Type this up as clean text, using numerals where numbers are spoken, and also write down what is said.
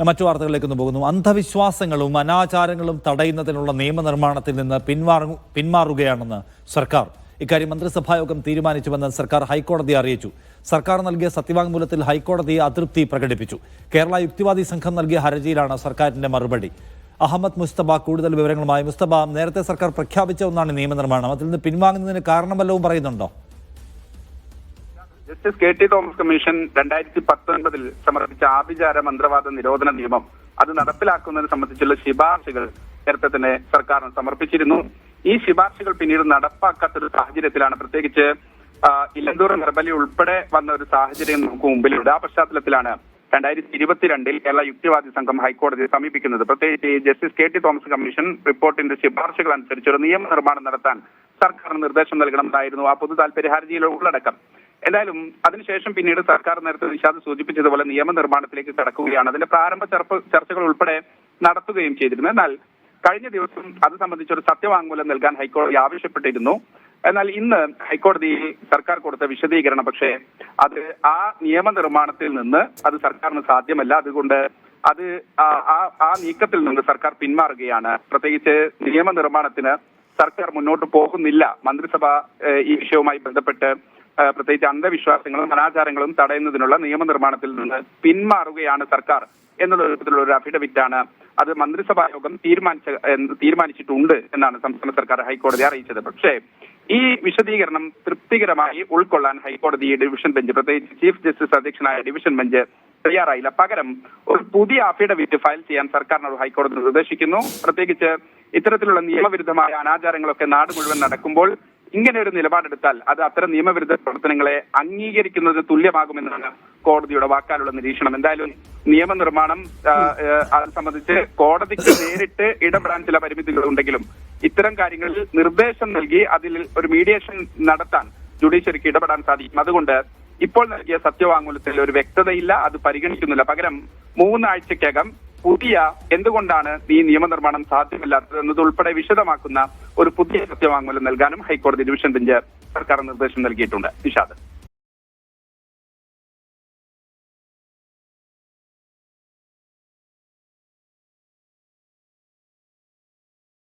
മറ്റു വാർത്തകളിലേക്ക് പോകുന്നു. അന്ധവിശ്വാസങ്ങളും അനാചാരങ്ങളും തടയുന്നതിനുള്ള നിയമനിർമ്മാണത്തിൽ നിന്ന് പിന്മാറുകയാണെന്ന് സർക്കാർ. ഇക്കാര്യം മന്ത്രിസഭായോഗം തീരുമാനിച്ചുവെന്ന് സർക്കാർ ഹൈക്കോടതിയെ അറിയിച്ചു. സർക്കാർ നൽകിയ സത്യവാങ്മൂലത്തിൽ ഹൈക്കോടതി അതൃപ്തി പ്രകടിപ്പിച്ചു. കേരള യുക്തിവാദി സംഘം നൽകിയ ഹർജിയിലാണ് സർക്കാരിന്റെ മറുപടി. അഹമ്മദ് മുസ്തഫ കൂടുതൽ വിവരങ്ങളുമായി. മുസ്തഫ, നേരത്തെ സർക്കാർ പ്രഖ്യാപിച്ച ഒന്നാണ് നിയമനിർമ്മാണം. അതിൽ നിന്ന് പിൻവാങ്ങുന്നതിന് കാരണം വല്ലതും പറയുന്നുണ്ടോ? Justice K T Thomas commission 2019 സമർപ്പിച്ച ആഭിചാര മന്ത്രവാദ നിരോധന നിയമം അത് നടപ്പിലാക്കുന്നതിനെ സംബന്ധിച്ചുള്ള ശുപാർശകൾ നേരത്തെ തന്നെ സർക്കാരിന് സമർപ്പിച്ചിരുന്നു. ഈ ശുപാർശകൾ പിന്നീട് നടപ്പാക്കാത്തൊരു സാഹചര്യത്തിലാണ്, പ്രത്യേകിച്ച് ഇലന്തൂർ നിർബലി ഉൾപ്പെടെ വന്ന ഒരു സാഹചര്യം നമുക്ക് മുമ്പിലുണ്ട്. ആ പശ്ചാത്തലത്തിലാണ് 2022 കേരള യുക്തിവാദി സംഘം ഹൈക്കോടതിയെ സമീപിക്കുന്നത്. പ്രത്യേകിച്ച് justice K T Thomas commission റിപ്പോർട്ടിന്റെ ശുപാർശകൾ അനുസരിച്ച് ഒരു നിയമനിർമ്മാണം നടത്താൻ സർക്കാരിന് നിർദ്ദേശം നൽകണമെന്നായിരുന്നു ആ പൊതു താൽപര്യ ഹർജിയിലെ ഉള്ളടക്കം. എന്തായാലും അതിനുശേഷം പിന്നീട് സർക്കാർ നേരത്തെ നിഷാദ് സൂചിപ്പിച്ചതുപോലെ നിയമനിർമ്മാണത്തിലേക്ക് കടക്കുകയാണ്. അതിന്റെ പ്രാരംഭ ചർച്ചകൾ ഉൾപ്പെടെ നടത്തുകയും ചെയ്തിരുന്നു. എന്നാൽ കഴിഞ്ഞ ദിവസം അത് സംബന്ധിച്ച് ഒരു സത്യവാങ്മൂലം നൽകാൻ ഹൈക്കോടതി ആവശ്യപ്പെട്ടിരുന്നു. എന്നാൽ ഇന്ന് ഹൈക്കോടതിയിൽ സർക്കാർ കൊടുത്ത വിശദീകരണം പക്ഷേ അത് ആ നിയമനിർമ്മാണത്തിൽ നിന്ന് അത് സർക്കാരിന് സാധ്യമല്ല. അതുകൊണ്ട് അത് ആ നീക്കത്തിൽ നിന്ന് സർക്കാർ പിന്മാറുകയാണ്. പ്രത്യേകിച്ച് നിയമനിർമ്മാണത്തിന് സർക്കാർ മുന്നോട്ട് പോകുന്നില്ല. മന്ത്രിസഭ ഈ വിഷയവുമായി ബന്ധപ്പെട്ട് പ്രത്യേകിച്ച് അന്ധവിശ്വാസങ്ങളും അനാചാരങ്ങളും തടയുന്നതിനുള്ള നിയമനിർമ്മാണത്തിൽ നിന്ന് പിന്മാറുകയാണ് സർക്കാർ എന്നുള്ള വിധത്തിലുള്ള ഒരു അഫിഡവിറ്റാണ് അത് മന്ത്രിസഭാ യോഗം തീരുമാനിച്ചിട്ടുണ്ട് എന്നാണ് സംസ്ഥാന സർക്കാർ ഹൈക്കോടതി അറിയിച്ചത്. പക്ഷേ ഈ വിശദീകരണം തൃപ്തികരമായി ഉൾക്കൊള്ളാൻ ഹൈക്കോടതി ഡിവിഷൻ ബെഞ്ച്, പ്രത്യേകിച്ച് ചീഫ് ജസ്റ്റിസ് അധ്യക്ഷനായ ഡിവിഷൻ ബെഞ്ച് തയ്യാറായില്ല. പകരം ഒരു പുതിയ അഫിഡവിറ്റ് ഫയൽ ചെയ്യാൻ സർക്കാരിനോട് ഹൈക്കോടതി നിർദ്ദേശിക്കുന്നു. പ്രത്യേകിച്ച് ഇത്തരത്തിലുള്ള നിയമവിരുദ്ധമായ അനാചാരങ്ങളൊക്കെ നാട് മുഴുവൻ നടക്കുമ്പോൾ ഇങ്ങനെ ഒരു നിലപാടെടുത്താൽ അത് അത്തരം നിയമവിരുദ്ധ പ്രവർത്തനങ്ങളെ അംഗീകരിക്കുന്നതിന് തുല്യമാകുമെന്നാണ് കോടതിയുടെ വാക്കാലുള്ള നിരീക്ഷണം. എന്തായാലും നിയമനിർമ്മാണം അത് സംബന്ധിച്ച് കോടതിക്ക് നേരിട്ട് ഇടപെടാൻ ചില പരിമിതികളുണ്ടെങ്കിലും ഇത്തരം കാര്യങ്ങളിൽ നിർദ്ദേശം നൽകി അതിൽ ഒരു മീഡിയേഷൻ നടത്താൻ ജുഡീഷ്യറിക്ക് ഇടപെടാൻ സാധിക്കും. അതുകൊണ്ട് ഇപ്പോൾ നൽകിയ സത്യവാങ്മൂലത്തിൽ ഒരു വ്യക്തതയില്ല, അത് പരിഗണിക്കുന്നില്ല. പകരം 3 ആഴ്ചക്കകം പുതിയ എന്തുകൊണ്ടാണ് ഈ നിയമനിർമ്മാണം സാധ്യമല്ലാത്തത് എന്നതുൾപ്പെടെ വിശദമാക്കുന്ന ഒരു പുതിയ സത്യവാങ്മൂലം നൽകാനും ഹൈക്കോടതി ഡിവിഷൻ ബെഞ്ച് സർക്കാർ നിർദ്ദേശം നൽകിയിട്ടുണ്ട്. നിഷാദ്.